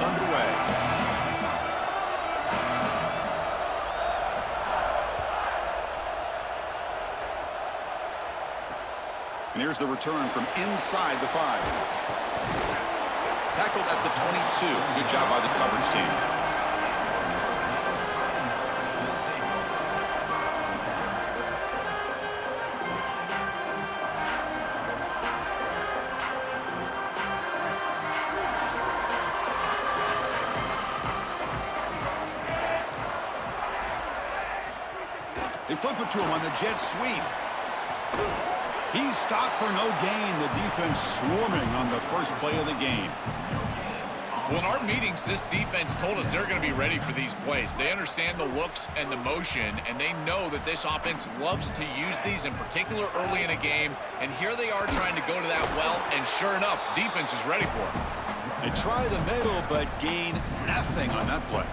offense underway. And here's the return from inside the 5. Tackled at the 22. Good job by the coverage team. They flip it to him on the jet sweep. He's stopped for no gain. The defense swarming on the first play of the game. Well, in our meetings, this defense told us they're going to be ready for these plays. They understand the looks and the motion, and they know that this offense loves to use these, in particular early in a game. And here they are trying to go to that well, and sure enough, defense is ready for it. They try the middle, but gain nothing on that play.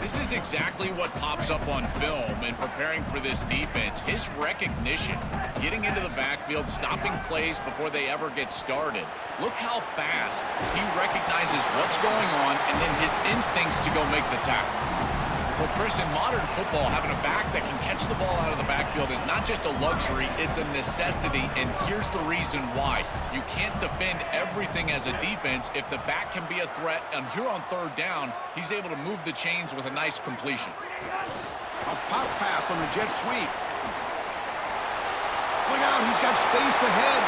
This is exactly what pops up on film in preparing for this defense. His recognition, getting into the backfield, stopping plays before they ever get started. Look how fast he recognizes what's going on and then his instincts to go make the tackle. Well, Chris, in modern football, having a back that can catch the ball out of the backfield is not just a luxury, it's a necessity, and here's the reason why. You can't defend everything as a defense if the back can be a threat, and here on third down, he's able to move the chains with a nice completion. A pop pass on the jet sweep. Look out, he's got space ahead.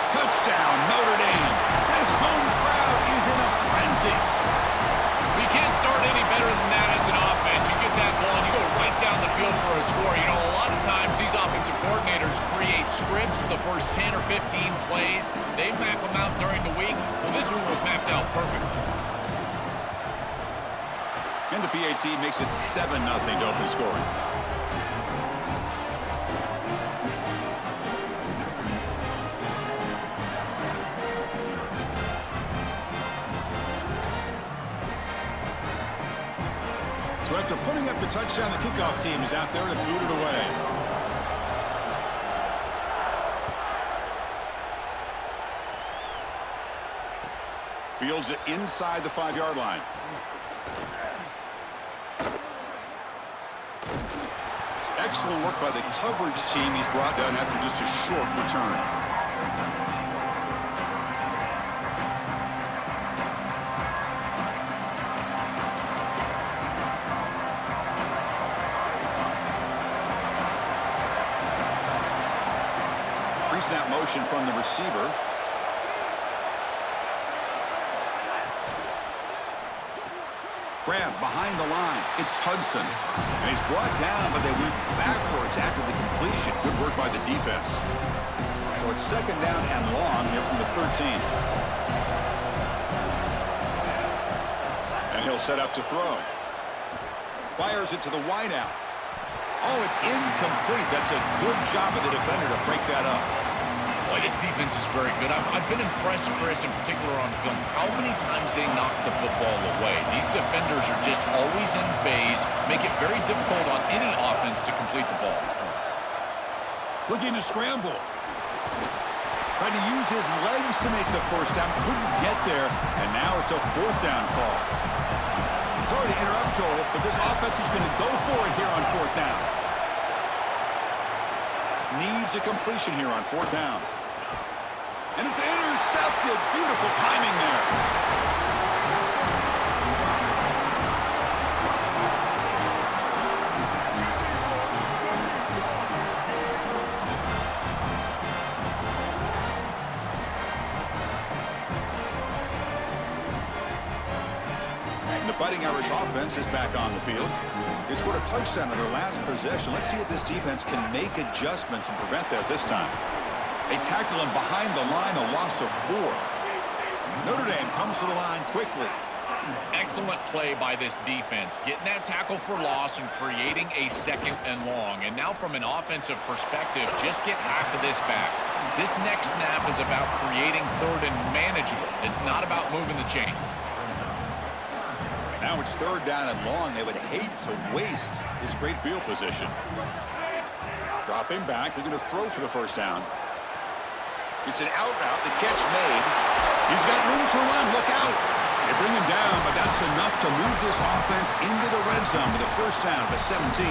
Touchdown, Notre Dame. This home crowd is in a frenzy. We can't start any better than that as an offense. You get that ball and you go right down the field for a score. You know, a lot of times these offensive coordinators create scripts the first 10 or 15 plays. They map them out during the week. Well, this one was mapped out perfectly. And the PAT makes it 7-0 to open scoring. So after putting up the touchdown, the kickoff team is out there to boot it away. Fields it inside the 5-yard line. Excellent work by the coverage team. He's brought down after just a short return. Pre-snap motion from the receiver. Grab behind the line. It's Hudson. And he's brought down, but they went backwards after the completion. Good work by the defense. So it's second down and long here from the 13. And he'll set up to throw. Fires it to the wideout. Oh, it's incomplete. That's a good job of the defender to break that up. Boy, this defense is very good. I've been impressed, Chris, in particular on film, how many times they knock the football away. These defenders are just always in phase, make it very difficult on any offense to complete the ball. Looking to scramble. Trying to use his legs to make the first down. Couldn't get there, and now it's a fourth down call. Sorry to interrupt, Joel, but this offense is going to go for it here on fourth down. Needs a completion here on fourth down. And it's intercepted. Beautiful timing there. And the Fighting Irish offense is back on the field. They scored a touchdown on their last possession. Let's see if this defense can make adjustments and prevent that this time. They tackle him behind the line, a loss of 4. Notre Dame comes to the line quickly. Excellent play by this defense, getting that tackle for loss and creating a second and long. And now from an offensive perspective, just get half of this back. This next snap is about creating third and manageable. It's not about moving the chains. Now it's third down and long. They would hate to waste this great field position. Dropping back, they're going to throw for the first down. It's an out route. The catch made. He's got room to run. Look out. They bring him down, but that's enough to move this offense into the red zone with a first down of 17.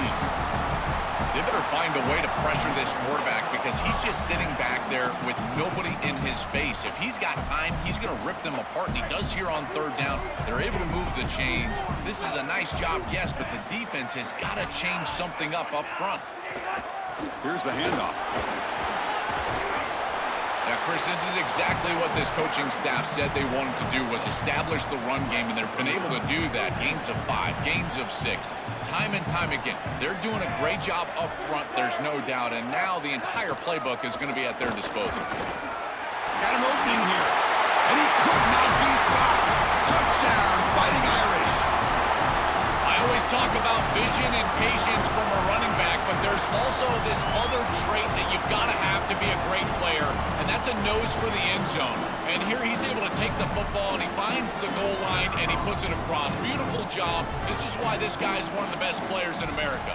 They better find a way to pressure this quarterback because he's just sitting back there with nobody in his face. If he's got time, he's going to rip them apart, and he does here on third down. They're able to move the chains. This is a nice job, yes, but the defense has got to change something up front. Here's the handoff. Yeah, Chris, this is exactly what this coaching staff said they wanted to do, was establish the run game, and they've been able to do that. Gains of 5, gains of 6, time and time again. They're doing a great job up front, there's no doubt, and now the entire playbook is going to be at their disposal. Got an opening here, and he could not be stopped. Touchdown, Fighting Irish. I always talk about vision and patience from a running back, but there's also this other trait that you've got to have to be a great player, and that's a nose for the end zone. And here he's able to take the football, and he finds the goal line, and he puts it across. Beautiful job. This is why this guy is one of the best players in America.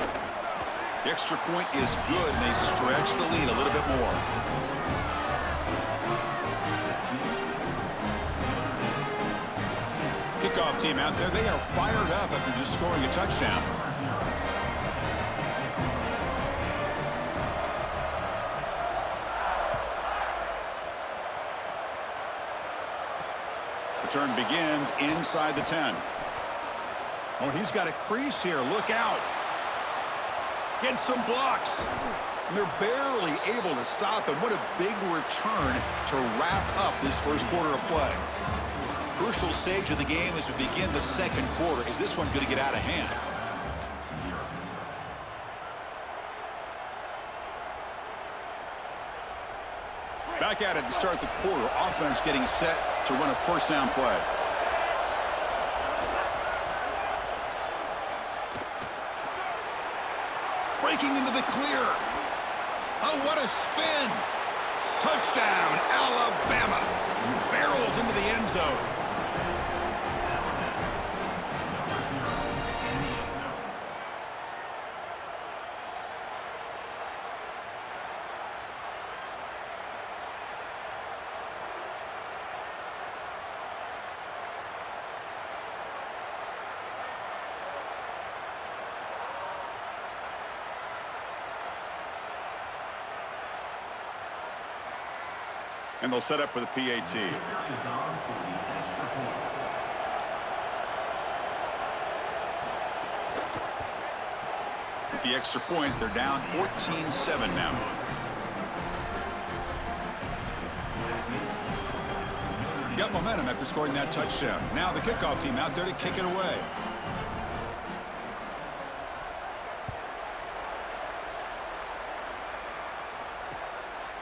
The extra point is good, and they stretch the lead a little bit more. Kickoff team out there. They are fired up after just scoring a touchdown. Return begins inside the 10. Oh, he's got a crease here. Look out. Get some blocks. And they're barely able to stop him. What a big return to wrap up this first quarter of play. Crucial stage of the game as we begin the second quarter. Is this one going to get out of hand? Back at it to start the quarter. Offense getting set to run a first down play. Breaking into the clear. Oh, what a spin. Touchdown, Alabama. He barrels into the end zone. And they'll set up for the PAT. With the extra point, they're down 14-7 now. Got momentum after scoring that touchdown. Now the kickoff team out there to kick it away.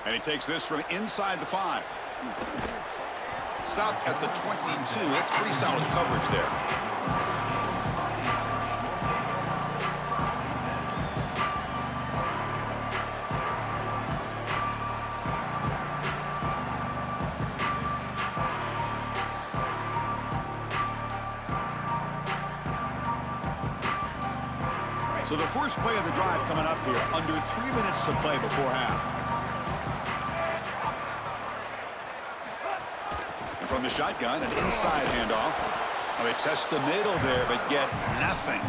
And he takes this from inside the 5. Stop at the 22. That's pretty solid coverage there. So the first play of the drive coming up here. Under 3 minutes to play before half. From the shotgun, an inside handoff. Well, they test the middle there, but get nothing.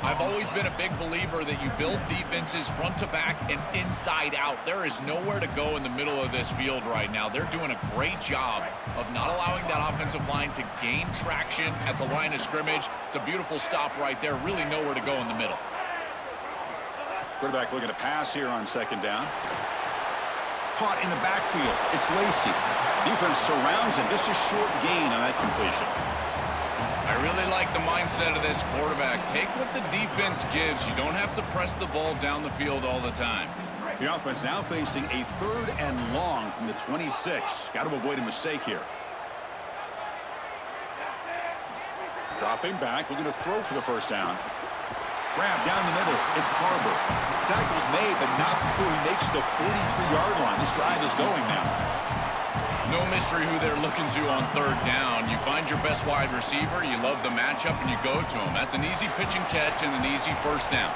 I've always been a big believer that you build defenses front to back and inside out. There is nowhere to go in the middle of this field right now. They're doing a great job of not allowing that offensive line to gain traction at the line of scrimmage. It's a beautiful stop right there. Really nowhere to go in the middle. Quarterback looking to pass here on second down. Caught in the backfield. It's Lacey. Defense surrounds him. Just a short gain on that completion. I really like the mindset of this quarterback. Take what the defense gives. You don't have to press the ball down the field all the time. The offense now facing a 3rd and long from the 26. Got to avoid a mistake here. Dropping back, looking to throw for the first down. Grab down the middle. It's Carver. Tackle's made, but not before he makes the 43-yard line. This drive is going now. No mystery who they're looking to on third down. You find your best wide receiver, you love the matchup, and you go to him. That's an easy pitch and catch and an easy first down.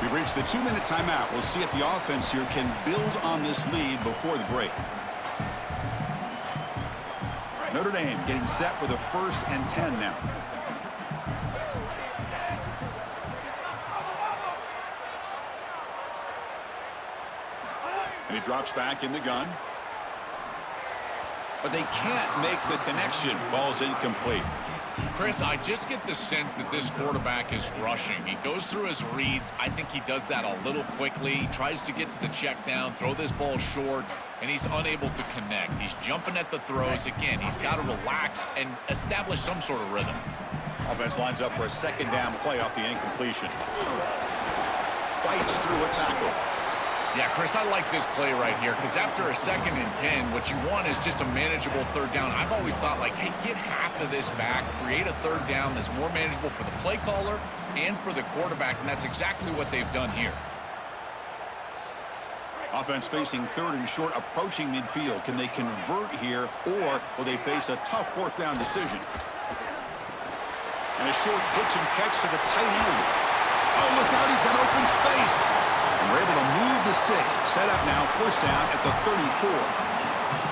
We've reached the 2-minute timeout. We'll see if the offense here can build on this lead before the break. Notre Dame getting set with a 1st and 10 now. And he drops back in the gun. But they can't make the connection. Ball's incomplete. Chris, I just get the sense that this quarterback is rushing. He goes through his reads. I think he does that a little quickly. He tries to get to the check down, throw this ball short, and he's unable to connect. He's jumping at the throws. Again, he's got to relax and establish some sort of rhythm. Offense lines up for a 2nd down play off the incompletion. Fights through a tackle. Yeah, Chris, I like this play right here because after a 2nd and 10, what you want is just a manageable 3rd down. I've always thought, like, hey, get half of this back, create a 3rd down that's more manageable for the play caller and for the quarterback, and that's exactly what they've done here. Offense facing 3rd and short, approaching midfield. Can they convert here, or will they face a tough 4th down decision? And a short pitch and catch to the tight end. Oh, look out, he's got open space. And we're able to move the sticks. Set up now, 1st down at the 34.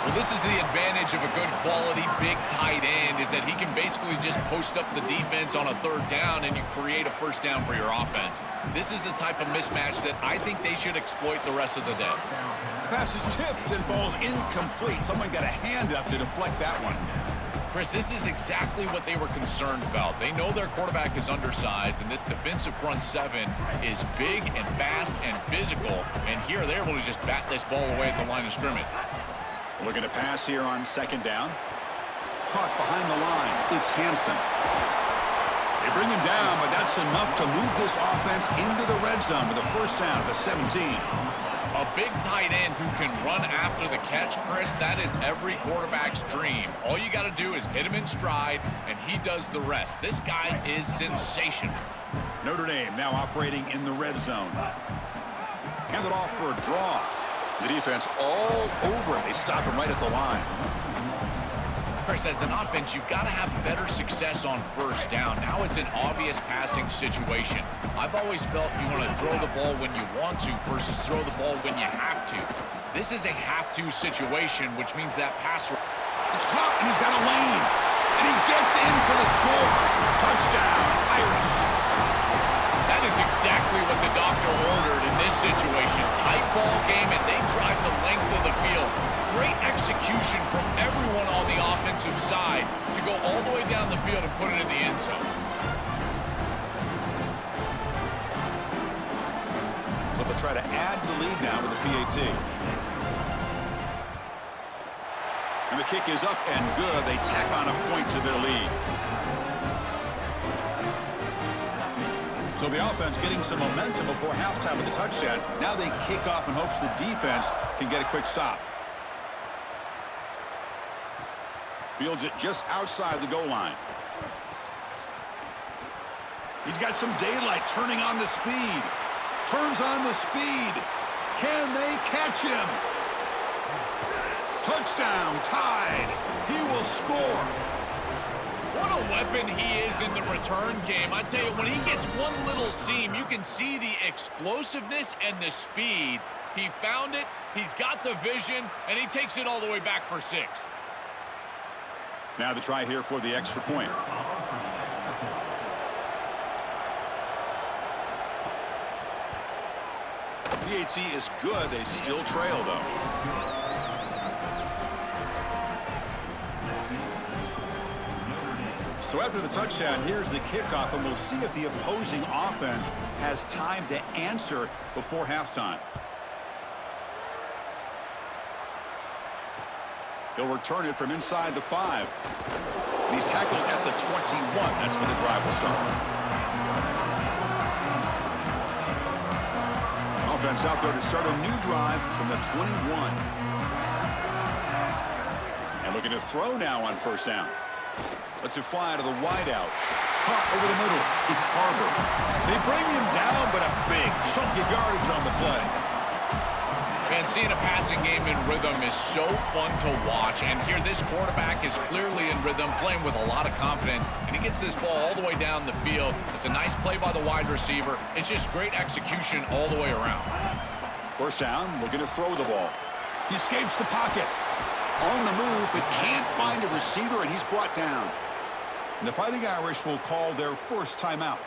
Well, this is the advantage of a good quality big tight end, is that he can basically just post up the defense on a 3rd down and you create a 1st down for your offense. This is the type of mismatch that I think they should exploit the rest of the day. Pass is tipped and falls incomplete. Someone got a hand up to deflect that one. Chris, this is exactly what they were concerned about. They know their quarterback is undersized, and this defensive front 7 is big and fast and physical. And here they're able to just bat this ball away at the line of scrimmage. Looking to pass here on 2nd down. Caught behind the line. It's Hansen. They bring him down, but that's enough to move this offense into the red zone with a 1st down at the 17. A big tight end who can run after the catch, Chris, that is every quarterback's dream. All you got to do is hit him in stride, and he does the rest. This guy is sensational. Notre Dame now operating in the red zone. Handed off for a draw. The defense all over it. They stop him right at the line. Chris, as an offense, you've got to have better success on 1st down. Now it's an obvious passing situation. I've always felt you want to throw the ball when you want to versus throw the ball when you have to. This is a have-to situation, which means that pass... It's caught, and he's got a lane. And he gets in for the score. Touchdown, Irish. That is exactly what the doctor ordered in this situation. Tight ball game, and they drive the length of the field. Great execution from everyone on the offensive side to go all the way down the field and put it in the end zone. But they'll try to add to the lead now with the PAT. And the kick is up and good. They tack on a point to their lead. So the offense getting some momentum before halftime with the touchdown. Now they kick off in hopes the defense can get a quick stop. Fields it just outside the goal line. He's got some daylight, turning on the speed. Turns on the speed. Can they catch him? Touchdown, tied. He will score. What a weapon he is in the return game. I tell you, when he gets one little seam, you can see the explosiveness and the speed. He found it, he's got the vision, and he takes it all the way back for 6. Now the try here for the extra point. PAT is good. They still trail, though. So after the touchdown, here's the kickoff, and we'll see if the opposing offense has time to answer before halftime. He'll return it from inside the 5. And he's tackled at the 21. That's where the drive will start. Offense out there to start a new drive from the 21. And looking to throw now on 1st down. Lets it fly to the wideout. Caught over the middle. It's Harbor. They bring him down, but a big chunk of yardage on the play. Man, seeing a passing game in rhythm is so fun to watch. And here, this quarterback is clearly in rhythm, playing with a lot of confidence. And he gets this ball all the way down the field. It's a nice play by the wide receiver. It's just great execution all the way around. 1st down, looking to throw the ball. He escapes the pocket. On the move, but can't find a receiver, and he's brought down. And the Fighting Irish will call their first timeout.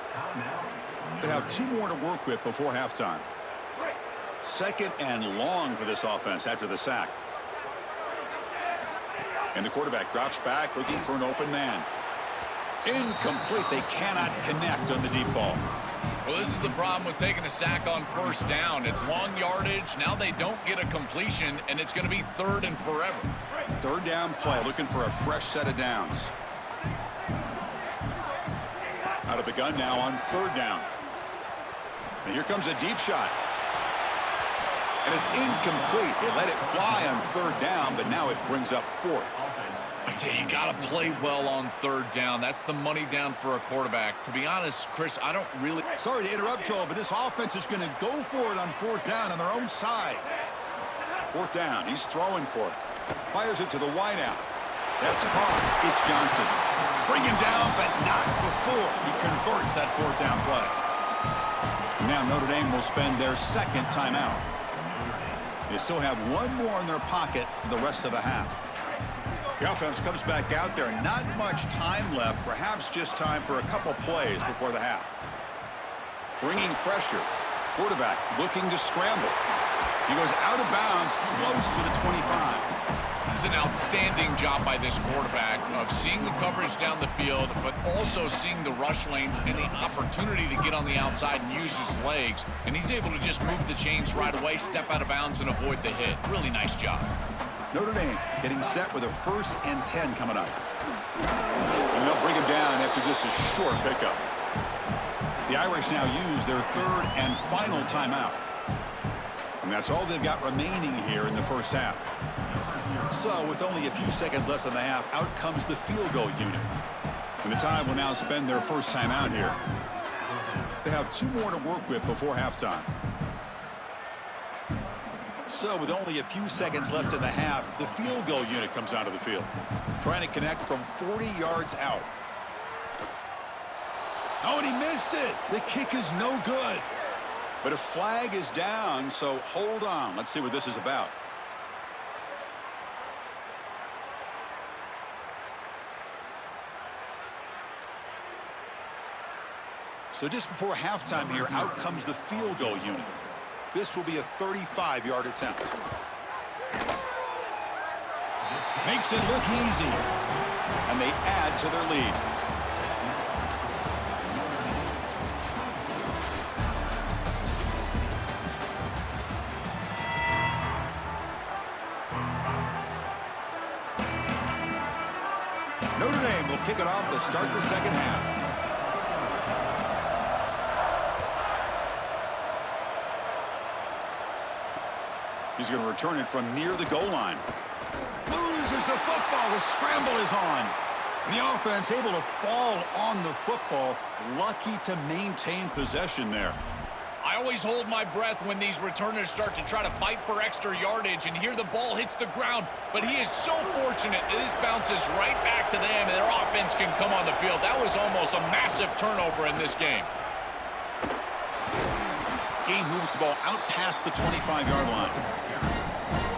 They have 2 more to work with before halftime. 2nd and long for this offense after the sack. And the quarterback drops back looking for an open man. Incomplete. They cannot connect on the deep ball. Well, this is the problem with taking a sack on first down. It's long yardage. Now they don't get a completion, and it's going to be 3rd and forever. 3rd down play, looking for a fresh set of downs. Out of the gun now on 3rd down. And here comes a deep shot. And it's incomplete. They let it fly on 3rd down, but now it brings up 4th. I tell you, you got to play well on 3rd down. That's the money down for a quarterback. To be honest, Chris, I don't really... Sorry to interrupt, Joel, but this offense is going to go for it on 4th down on their own side. 4th down. He's throwing for it. Fires it to the wideout. That's caught. It's Johnson. Bring him down, but not before he converts that 4th down play. Now Notre Dame will spend their 2nd timeout. They still have 1 more in their pocket for the rest of the half. The offense comes back out there. Not much time left. Perhaps just time for a couple plays before the half. Bringing pressure. Quarterback looking to scramble. He goes out of bounds close to the 25. It's an outstanding job by this quarterback of seeing the coverage down the field, but also seeing the rush lanes and the opportunity to get on the outside and use his legs. And he's able to just move the chains right away, step out of bounds, and avoid the hit. Really nice job. Notre Dame getting set with a 1st and 10 coming up. And they'll bring him down after just a short pickup. The Irish now use their 3rd and final timeout. And that's all they've got remaining here in the first half. So with only a few seconds left in the half, out comes the field goal unit. And the Tide will now spend their first timeout here. They have 2 more to work with before halftime. So with only a few seconds left in the half, the field goal unit comes onto the field, trying to connect from 40 yards out. Oh, and he missed it. The kick is no good. But a flag is down, so hold on. Let's see what this is about. So just before halftime here, out comes the field goal unit. This will be a 35-yard attempt. Makes it look easy. And they add to their lead. Notre Dame will kick it off to start the second half. He's going to return it from near the goal line. Loses the football. The scramble is on. And the offense able to fall on the football. Lucky to maintain possession there. I always hold my breath when these returners start to try to fight for extra yardage, and here the ball hits the ground. But he is so fortunate that this bounces right back to them, and their offense can come on the field. That was almost a massive turnover in this game. Game moves the ball out past the 25-yard line.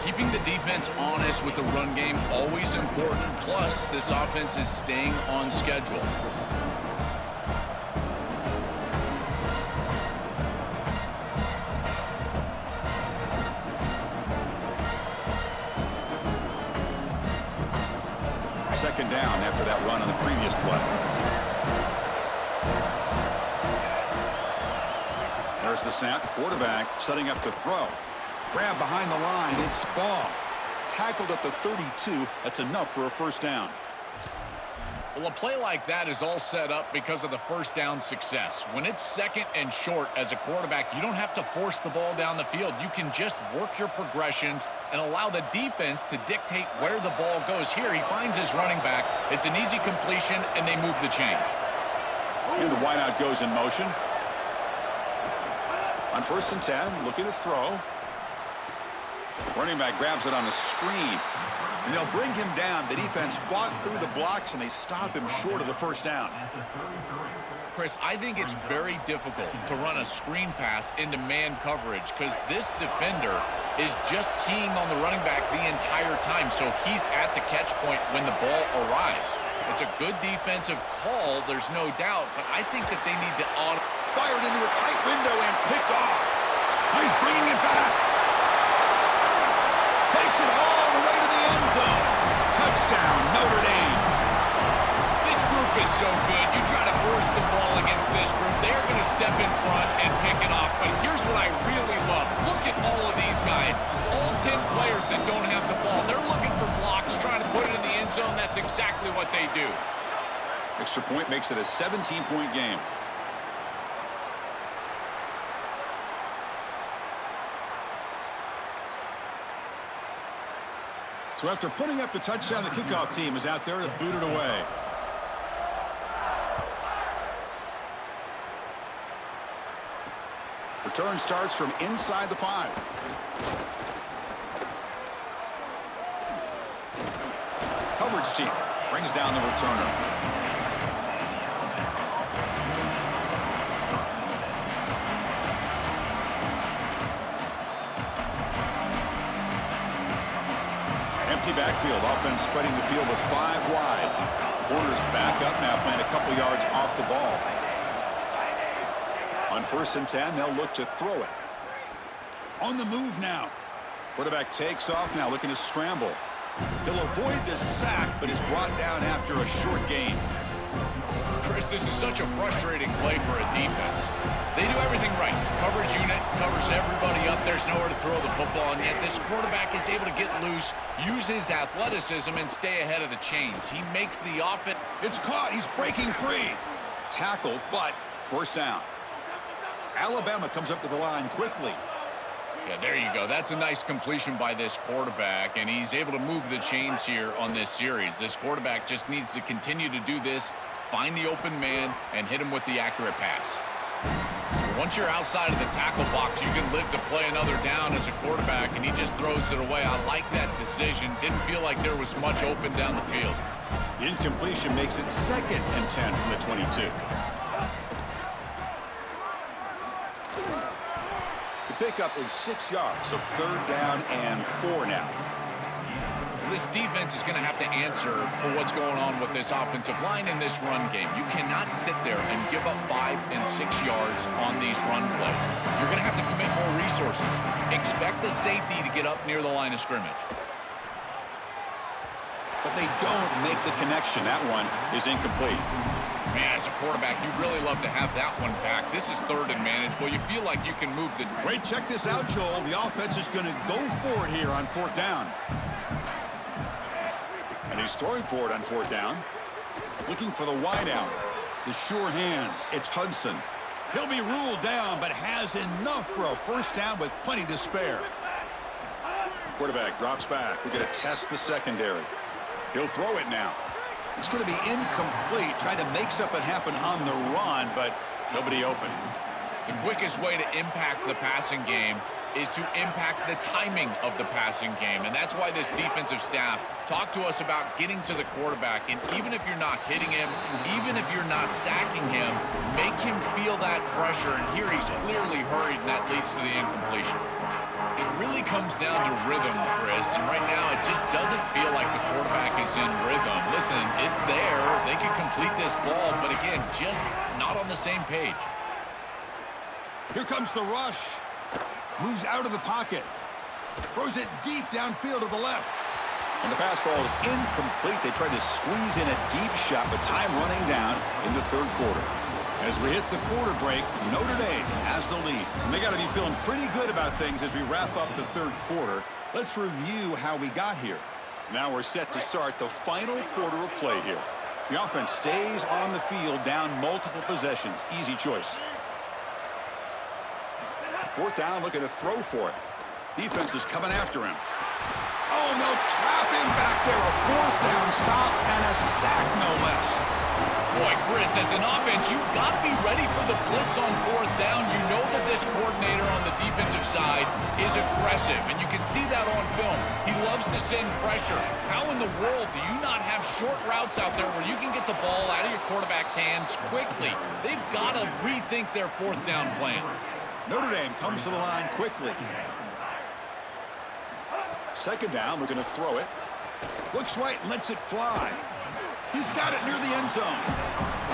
Keeping the defense honest with the run game, always important. Plus, this offense is staying on schedule. Second down after that run on the previous play. There's the snap. Quarterback setting up to throw. Grab behind the line. It's Ball. Tackled at the 32. That's enough for a first down. Well, a play like that is all set up because of the first down success. When it's 2nd and short as a quarterback, you don't have to force the ball down the field. You can just work your progressions and allow the defense to dictate where the ball goes. Here, he finds his running back. It's an easy completion, and they move the chains. And the wideout goes in motion. On 1st and 10, looking to throw. Running back grabs it on a screen. And they'll bring him down. The defense fought through the blocks, and they stop him short of the first down. Chris, I think it's very difficult to run a screen pass into man coverage because this defender is just keying on the running back the entire time, so he's at the catch point when the ball arrives. It's a good defensive call, there's no doubt, but I think that they need to fired into a tight window and picked off. He's bringing it back. Takes it all the way to the end zone. Touchdown, Notre Dame. This group is so good. You try to force the ball against this group, they're going to step in front and pick it off. But here's what I really love. Look at all of these guys. All 10 players that don't have the ball. They're looking for blocks, trying to put it in the end zone. That's exactly what they do. Extra point makes it a 17-point game. So after putting up the touchdown, the kickoff team is out there to boot it away. Return starts from inside the 5. Coverage team brings down the returner. Empty backfield, offense spreading the field with 5 wide. Corners back up now, playing a couple yards off the ball. On 1st and 10, they'll look to throw it. On the move now. Quarterback takes off now, looking to scramble. He'll avoid the sack, but is brought down after a short gain. Chris, this is such a frustrating play for a defense. They do everything right. Coverage unit covers everybody up. There's nowhere to throw the football, and yet this quarterback is able to get loose, use his athleticism, and stay ahead of the chains. He makes the offense. It's caught. He's breaking free. Tackle, but first down. Alabama comes up to the line quickly. Yeah, there you go. That's a nice completion by this quarterback, and he's able to move the chains here on this series. This quarterback just needs to continue to do this, find the open man, and hit him with the accurate pass. Once you're outside of the tackle box, you can live to play another down as a quarterback, and he just throws it away. I like that decision. Didn't feel like there was much open down the field. The incompletion makes it 2nd and 10 from the 22. The pickup is 6 yards, so 3rd down and 4 now. This defense is going to have to answer for what's going on with this offensive line in this run game. You cannot sit there and give up 5 and 6 yards on these run plays. You're going to have to commit more resources. Expect the safety to get up near the line of scrimmage. But they don't make the connection. That one is incomplete. Man, as a quarterback, you really love to have that one back. This is 3rd and manageable. You feel like you can move the... Wait, check this out, Joel. The offense is going to go for it here on 4th down. And he's throwing for it on 4th down. Looking for the wideout. The sure hands. It's Hudson. He'll be ruled down, but has enough for a first down with plenty to spare. Quarterback drops back. We're going to test the secondary. He'll throw it now. It's going to be incomplete. Trying to make something happen on the run, but nobody open. The quickest way to impact the passing game is to impact the timing of the passing game. And that's why this defensive staff talked to us about getting to the quarterback. And even if you're not hitting him, even if you're not sacking him, make him feel that pressure. And here he's clearly hurried, and that leads to the incompletion. It really comes down to rhythm, Chris. And right now, it just doesn't feel like the quarterback is in rhythm. Listen, it's there. They could complete this ball, but again, just not on the same page. Here comes the rush. Moves out of the pocket. Throws it deep downfield to the left. And the pass ball is incomplete. They tried to squeeze in a deep shot, but time running down in the 3rd quarter. As we hit the quarter break, Notre Dame has the lead. And they got to be feeling pretty good about things as we wrap up the 3rd quarter. Let's review how we got here. Now we're set to start the final quarter of play here. The offense stays on the field down multiple possessions. Easy choice. 4th down, looking to throw for it. Defense is coming after him. Oh, no, trap him back there. A 4th down stop and a sack, no less. Boy, Chris, as an offense, you've got to be ready for the blitz on 4th down. You know that this coordinator on the defensive side is aggressive, and you can see that on film. He loves to send pressure. How in the world do you not have short routes out there where you can get the ball out of your quarterback's hands quickly? They've got to rethink their 4th down plan. Notre Dame comes to the line quickly. second down, looking to throw it. Looks right and lets it fly. He's got it near the end zone.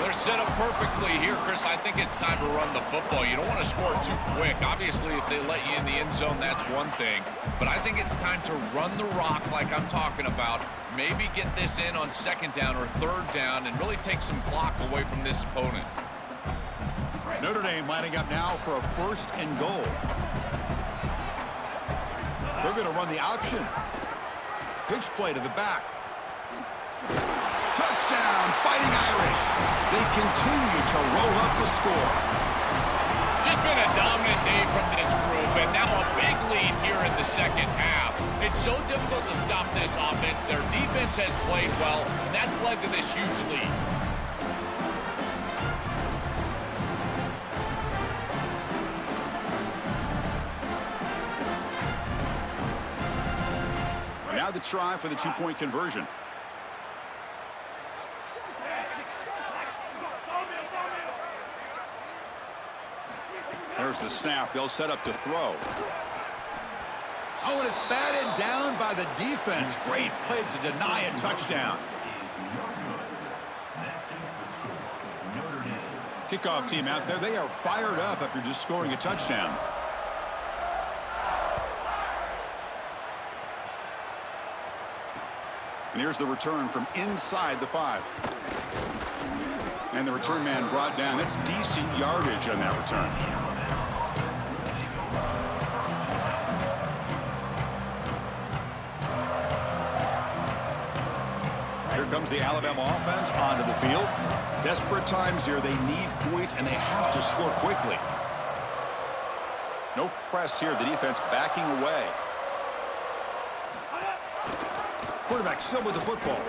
They're set up perfectly here, Chris. I think it's time to run the football. You don't want to score too quick. Obviously, if they let you in the end zone, that's one thing. But I think it's time to run the rock like I'm talking about. Maybe get this in on second down or third down and really take some clock away from this opponent. Notre Dame lining up now for a 1st and goal. They're going to run the option. Pitch play to the back. Touchdown, Fighting Irish. They continue to roll up the score. Just been a dominant day from this group, and now a big lead here in the second half. It's so difficult to stop this offense. Their defense has played well, and that's led to this huge lead. Now the try for the 2-point conversion. There's the snap. They'll set up to throw. Oh, and it's batted down by the defense. Great play to deny a touchdown. Kickoff team out there. They are fired up after just scoring a touchdown. And here's the return from inside the 5. And the return man brought down. That's decent yardage on that return. Here comes the Alabama offense onto the field. Desperate times here. They need points, and they have to score quickly. No press here. The defense backing away. Quarterback still with the football.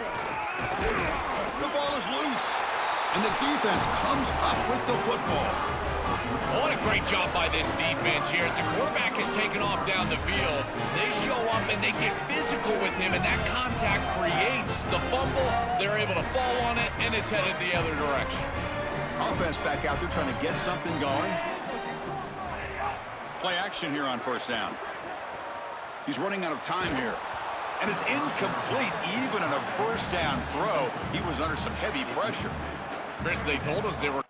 The ball is loose. And the defense comes up with the football. Oh, what a great job by this defense here. As the quarterback is taken off down the field, they show up and they get physical with him, and that contact creates the fumble. They're able to fall on it, and it's headed the other direction. Offense back out there trying to get something going. Play action here on 1st down. He's running out of time here. And it's incomplete. Even on a 1st down throw, he was under some heavy pressure. Chris, they told us they were